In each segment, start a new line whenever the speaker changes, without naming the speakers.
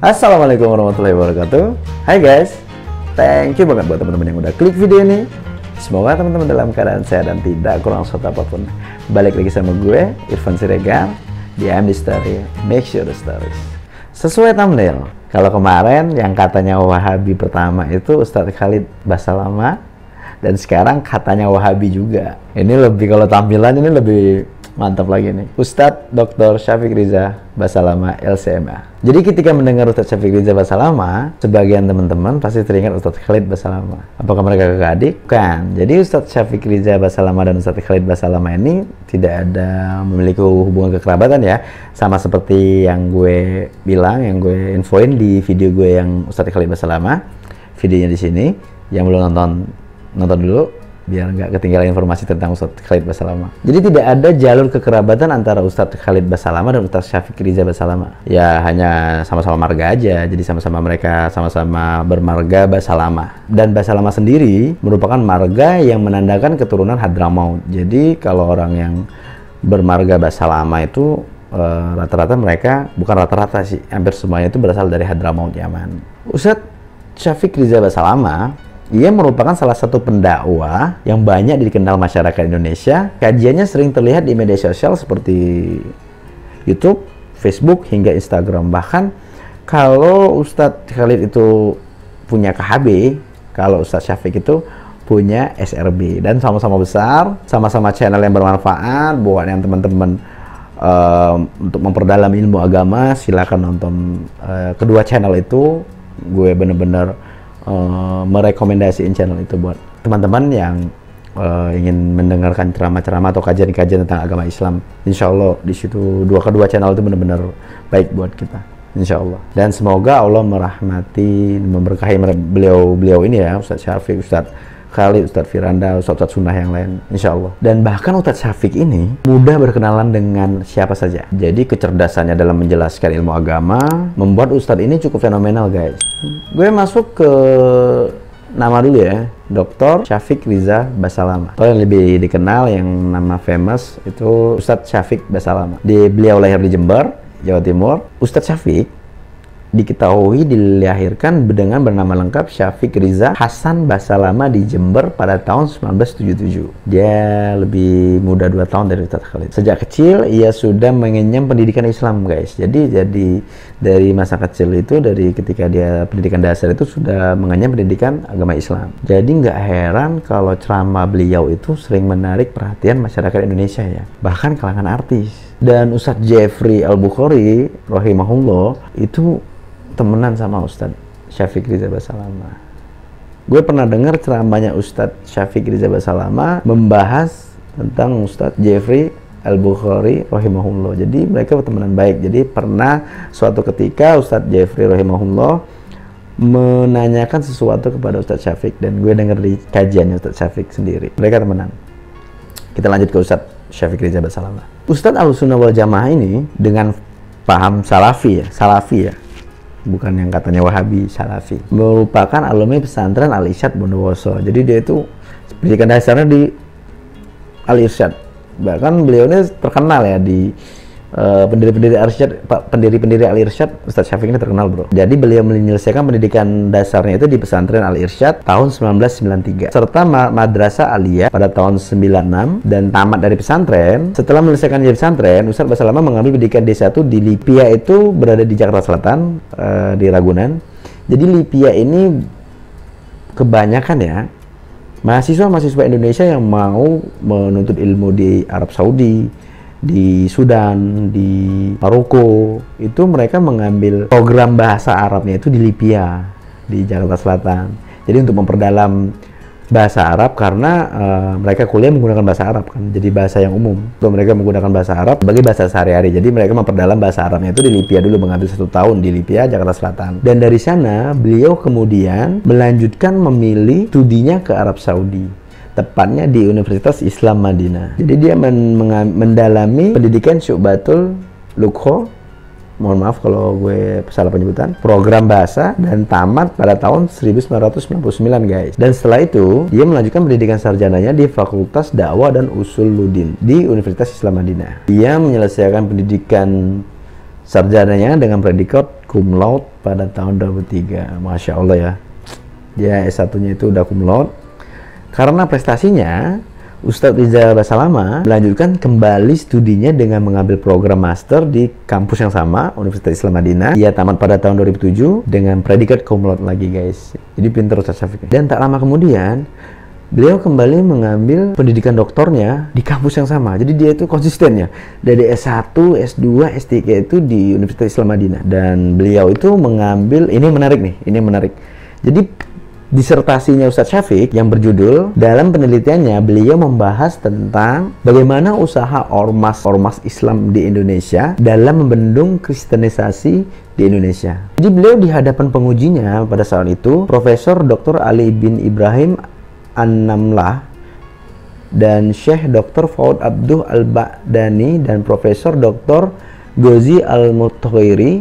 Assalamualaikum warahmatullahi wabarakatuh. Hai guys, thank you banget buat teman-teman yang udah klik video ini. Semoga teman-teman dalam keadaan sehat dan tidak kurang suatu apapun. Balik lagi sama gue, Irfan Siregar, di AMD Story, Make Sure the Stories. Sesuai thumbnail, kalau kemarin yang katanya Wahabi pertama itu Ustadz Khalid Basalamah, dan sekarang katanya Wahabi juga. Ini lebih, kalau tampilan ini lebih mantap lagi nih. Ustadz Dr. Syafiq Riza Basalamah LCMA. Jadi ketika mendengar Ustadz Syafiq Riza Basalamah, sebagian teman-teman pasti teringat Ustadz Khalid Basalamah. Apakah mereka kakak adik? Bukan. Jadi Ustadz Syafiq Riza Basalamah dan Ustadz Khalid Basalamah ini tidak ada memiliki hubungan kekerabatan ya. Sama seperti yang gue bilang, yang gue infoin di video gue yang Ustadz Khalid Basalamah. Videonya di sini. Yang belum nonton dulu biar nggak ketinggalan informasi tentang Ustadz Khalid Basalamah. Jadi tidak ada jalur kekerabatan antara Ustadz Khalid Basalamah dan Ustadz Syafiq Riza Basalamah. Ya hanya sama-sama marga aja. Jadi mereka sama-sama bermarga Basalamah. Dan Basalamah sendiri merupakan marga yang menandakan keturunan Hadramaut. Jadi kalau orang yang bermarga Basalamah itu rata-rata mereka, bukan rata-rata sih, hampir semuanya itu berasal dari Hadramaut, Yaman. Ustadz Syafiq Riza Basalamah, ia merupakan salah satu pendakwah yang banyak dikenal masyarakat Indonesia. Kajiannya sering terlihat di media sosial seperti YouTube, Facebook, hingga Instagram. Bahkan kalau Ustadz Khalid itu punya KHB, kalau Ustadz Syafiq itu punya SRB. Dan sama-sama besar, sama-sama channel yang bermanfaat buat yang teman-teman untuk memperdalam ilmu agama. Silakan nonton kedua channel itu. Gue bener-bener merekomendasiin channel itu buat teman-teman yang ingin mendengarkan ceramah-ceramah atau kajian-kajian tentang agama Islam. Insya Allah di situ kedua channel itu benar-benar baik buat kita, Insya Allah. Dan semoga Allah merahmati, memberkahi beliau ini ya, Ustadz Syafiq, Ustadz Khalid, Ustadz Firanda, Ustadz Sunnah yang lain, Insya Allah. Dan bahkan Ustadz Syafiq ini mudah berkenalan dengan siapa saja. Jadi kecerdasannya dalam menjelaskan ilmu agama membuat Ustadz ini cukup fenomenal, guys. Gue masuk ke nama dulu ya, Dr. Syafiq Riza Basalamah. Atau yang lebih dikenal, yang nama famous itu Ustadz Syafiq Basalamah. Beliau lahir di Jember, Jawa Timur. Ustadz Syafiq diketahui dilahirkan dengan bernama lengkap Syafiq Riza Hasan Basalamah di Jember pada tahun 1977. Dia lebih muda 2 tahun dari Ustadz Khalid. Sejak kecil ia sudah mengenyam pendidikan Islam, guys. Jadi dari masa kecil itu, dari ketika dia pendidikan dasar itu sudah mengenyam pendidikan agama Islam. Jadi nggak heran kalau ceramah beliau itu sering menarik perhatian masyarakat Indonesia ya, bahkan kalangan artis. Dan Ustadz Jeffrey Al-Bukhari rahimahullah itu temenan sama Ustadz Syafiq Riza Basalamah. Gue pernah dengar ceramahnya Ustadz Syafiq Riza Basalamah membahas tentang Ustadz Jeffrey Al-Bukhari rahimahullah. Jadi mereka temenan baik. Jadi pernah suatu ketika Ustadz Jeffrey rahimahullah menanyakan sesuatu kepada Ustadz Syafiq, dan gue dengar di kajiannya Ustadz Syafiq sendiri. Mereka temenan. Kita lanjut ke Ustadz Syafiq Riza Basalamah. Ustadz Ahlussunnah wal Jamaah ini dengan paham salafi ya, bukan yang katanya Wahabi, salafi, merupakan alumni pesantren Al-Irsyad Bondowoso. Jadi dia itu pendidikan dasarnya di Al-Irsyad. Bahkan beliau ini terkenal ya di pendiri-pendiri Al-Irsyad. Ustadz Syafiq ini terkenal, bro. Jadi beliau menyelesaikan pendidikan dasarnya itu di pesantren Al-Irsyad tahun 1993 serta madrasah aliyah pada tahun 96, dan tamat dari pesantren. Setelah menyelesaikan di pesantren, Ustadz Basalamah mengambil pendidikan D1 di Lipia, itu berada di Jakarta Selatan, di Ragunan. Jadi Lipia ini kebanyakan ya mahasiswa Indonesia yang mau menuntut ilmu di Arab Saudi, di Sudan, di Maroko. Itu mereka mengambil program bahasa Arabnya itu di Lipia, di Jakarta Selatan. Jadi untuk memperdalam bahasa Arab, karena mereka kuliah menggunakan bahasa Arab kan, jadi bahasa yang umum. So, mereka menggunakan bahasa Arab sebagai bahasa sehari-hari. Jadi mereka memperdalam bahasa Arabnya itu di Lipia dulu, mengambil 1 tahun di Lipia, Jakarta Selatan. Dan dari sana beliau kemudian melanjutkan memilih studinya ke Arab Saudi, tepatnya di Universitas Islam Madinah. Jadi dia mendalami pendidikan Syu'batul Luqho, mohon maaf kalau gue salah penyebutan, program bahasa, dan tamat pada tahun 1999, guys. Dan setelah itu dia melanjutkan pendidikan sarjananya di Fakultas Dakwah dan Usuluddin di Universitas Islam Madinah. Dia menyelesaikan pendidikan sarjananya dengan predikat cum laude pada tahun 2003. Masya Allah ya, dia S1-nya itu udah cum laude. Karena prestasinya, Ustadz Riza Basalama melanjutkan kembali studinya dengan mengambil program master di kampus yang sama, Universitas Islam Madinah. Ia tamat pada tahun 2007 dengan predikat cum laude lagi guys. Jadi pinter Ustadz Syafiq. Dan tak lama kemudian, beliau kembali mengambil pendidikan doktornya di kampus yang sama. Jadi dia itu konsisten ya. Dari S1, S2, S3 itu di Universitas Islam Madinah. Dan beliau itu mengambil, ini menarik nih, ini menarik. Jadi disertasinya Ustadz Syafiq yang berjudul, dalam penelitiannya beliau membahas tentang bagaimana usaha ormas Islam di Indonesia dalam membendung kristenisasi di Indonesia. Jadi beliau di hadapan pengujinya pada saat itu, Profesor Dr. Ali bin Ibrahim An-Namlah dan Syekh Dr. Fuad Abduh Al-Ba'dani dan Profesor Dr. Gozi Al-Mutghairi,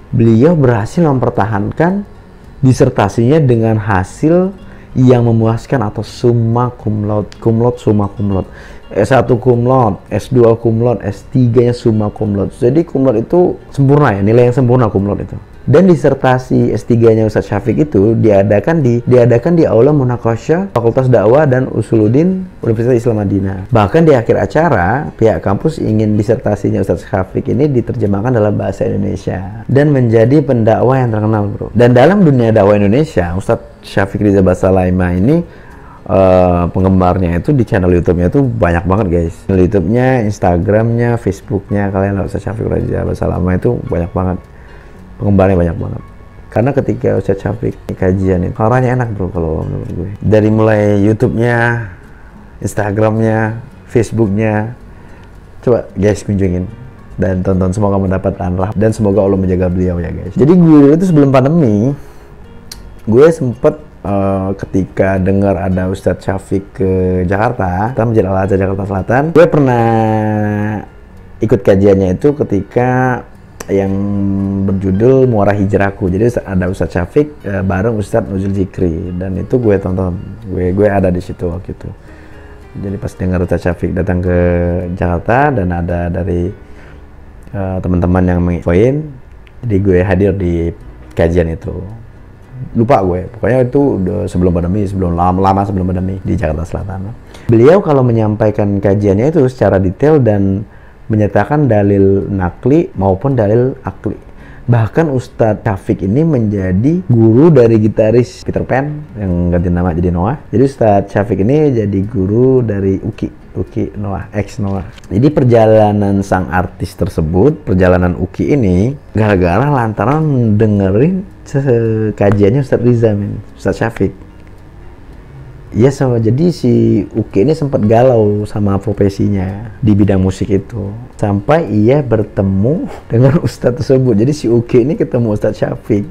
beliau berhasil mempertahankan disertasinya dengan hasil yang memuaskan atau summa cum laude, summa cum laude, S1 cum laude, S2 cum laude, S3-nya summa cum laude. Jadi cum laude itu sempurna ya, nilai yang sempurna cum laude itu. Dan disertasi S3-nya Ustadz Syafiq itu diadakan di Aula Munaqasyah Fakultas Dakwah dan Usuluddin Universitas Islam Madinah. Bahkan di akhir acara, pihak kampus ingin disertasinya Ustadz Syafiq ini diterjemahkan dalam bahasa Indonesia dan menjadi pendakwah yang terkenal, bro. Dan dalam dunia dakwah Indonesia, Ustadz Syafiq Riza Basalama ini penggemarnya itu di channel YouTube-nya itu banyak banget guys. Channel YouTube-nya, Instagram-nya, Facebook-nya, kalian Ustadz Syafiq Riza Basalama itu banyak banget. Penggemarnya banyak banget. Karena ketika Ustadz Syafiq kajian itu orangnya enak bro kalau menurut gue. Dari mulai YouTube-nya, Instagram-nya, Facebook-nya, coba guys kunjungin dan tonton, semoga mendapatkan rahmat dan semoga Allah menjaga beliau ya guys. Jadi gue itu sebelum pandemi, gue sempet ketika dengar ada Ustadz Syafiq ke Jakarta, Masjid Al-Azhar Jakarta Selatan, gue pernah ikut kajiannya itu ketika yang berjudul Muara Hijrahku. Jadi ada Ustadz Syafiq bareng Ustadz Nuzul Zikri, dan itu gue tonton, gue ada di situ waktu itu. Jadi pas dengar Ustadz Syafiq datang ke Jakarta dan ada dari teman-teman yang menginfoin, jadi gue hadir di kajian itu. Lupa gue, pokoknya itu udah sebelum pandemi, lama sebelum pandemi di Jakarta Selatan. Beliau kalau menyampaikan kajiannya itu secara detail dan menyatakan dalil nakli maupun dalil akli. Bahkan Ustadz Syafiq ini menjadi guru dari gitaris Peter Pan yang ganti nama jadi Noah. Jadi Ustadz Syafiq ini jadi guru dari Uki Noah, ex Noah. Jadi perjalanan sang artis tersebut, perjalanan Uki ini gara-gara lantaran dengerin kajiannya Ustadz Riza, Ustadz Syafiq. Ya sama, jadi si Uki ini sempat galau sama profesinya di bidang musik itu. Sampai ia bertemu dengan Ustadz tersebut. Jadi si Uki ini ketemu Ustadz Syafiq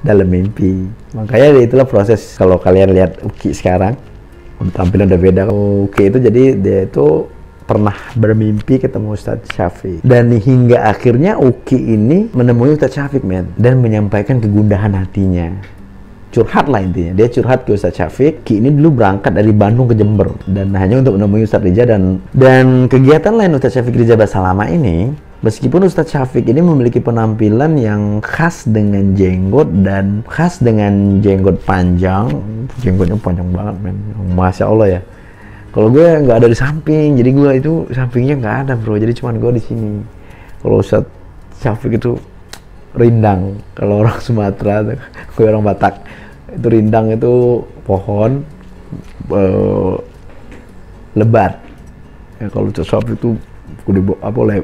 dalam mimpi. Makanya itulah proses, kalau kalian lihat Uki sekarang, tampilan udah beda. Uki itu jadi dia itu pernah bermimpi ketemu Ustadz Syafiq. Dan hingga akhirnya Uki ini menemui Ustadz Syafiq dan menyampaikan kegundahan hatinya. Curhat lah intinya, dia curhat ke Ustadz Syafiq. Ki ini dulu berangkat dari Bandung ke Jember dan hanya untuk menemui Ustadz Riza dan kegiatan lain Ustadz Syafiq Riza Basalama ini. Meskipun Ustadz Syafiq ini memiliki penampilan yang khas dengan jenggot dan khas dengan jenggot panjang, jenggotnya panjang banget Masya Allah ya. Kalau gue nggak ada di samping, jadi gue itu sampingnya nggak ada bro, jadi cuman gue di sini. Kalau Ustadz Syafiq itu rindang, kalau orang Sumatera, gue orang Batak. Itu rindang itu pohon lebat. Ya, kalau Syafiq itu gede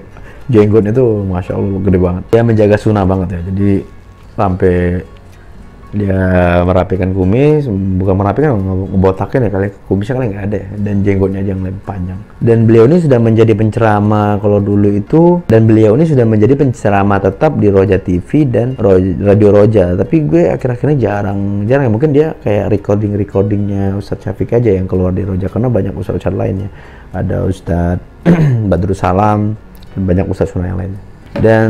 jenggotnya itu Masya Allah gede banget. Dia menjaga sunnah banget ya. Jadi sampai dia merapikan kumis, bukan merapikan, ngebotakin ya kali, kumisnya kali nggak ada ya, dan jenggotnya aja yang lebih panjang. Dan beliau ini sudah menjadi penceramah kalau dulu itu, dan beliau ini sudah menjadi penceramah tetap di Roja TV dan Radio Roja. Tapi gue akhir-akhirnya jarang ya, mungkin dia kayak recordingnya Ustadz Syafiq aja yang keluar di Roja, karena banyak ustadz lainnya, ada Ustadz Badrus Salam dan banyak ustadz sunnah yang lainnya. Dan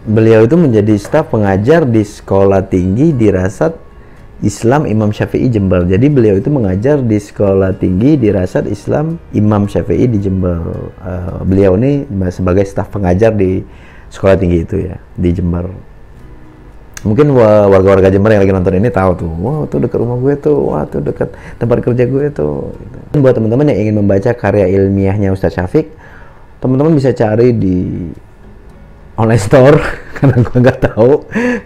beliau itu menjadi staf pengajar di Sekolah Tinggi Dirasat Islam Imam Syafi'i Jember. Jadi beliau itu mengajar di Sekolah Tinggi Dirasat Islam Imam Syafi'i di Jember. Beliau ini sebagai staf pengajar di Sekolah Tinggi itu ya, di Jember. Mungkin warga-warga Jember yang lagi nonton ini tahu tuh, wah tuh dekat rumah gue tuh, wah tuh dekat tempat kerja gue tuh. Gitu. Buat teman-teman yang ingin membaca karya ilmiahnya Ustadz Syafiq, teman-teman bisa cari di online store karena gue nggak tahu.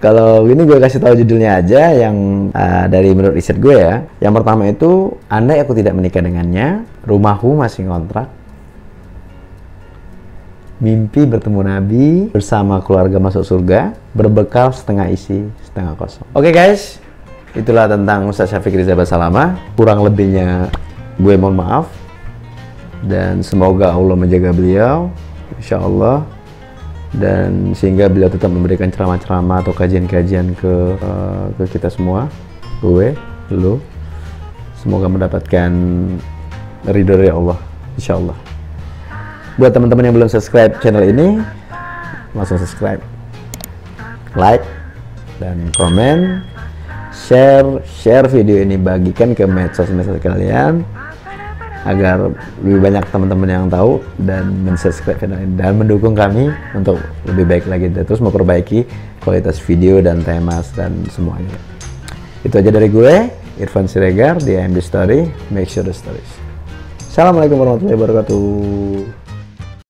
Kalau ini gue kasih tahu judulnya aja yang dari menurut riset gue ya. Yang pertama itu, andai aku tidak menikah dengannya, rumahku masih ngontrak, mimpi bertemu Nabi, bersama keluarga masuk surga, berbekal setengah isi, setengah kosong. Oke guys, itulah tentang Ustadz Syafiq Rizal Basalamah. Kurang lebihnya gue mohon maaf. Dan semoga Allah menjaga beliau, insya Allah. Dan sehingga beliau tetap memberikan ceramah-ceramah atau kajian-kajian ke kita semua, gue, lu. Semoga mendapatkan ridho dari Allah, insya Allah. Buat teman-teman yang belum subscribe channel ini, langsung subscribe, like, dan komen, share video ini, bagikan ke medsos-medsos kalian agar lebih banyak teman-teman yang tahu dan mensubscribe channel ini dan mendukung kami untuk lebih baik lagi dan terus memperbaiki kualitas video dan tema dan semuanya. Itu aja dari gue, Irfan Siregar di AMD Story. Make sure the stories. Assalamualaikum warahmatullahi wabarakatuh.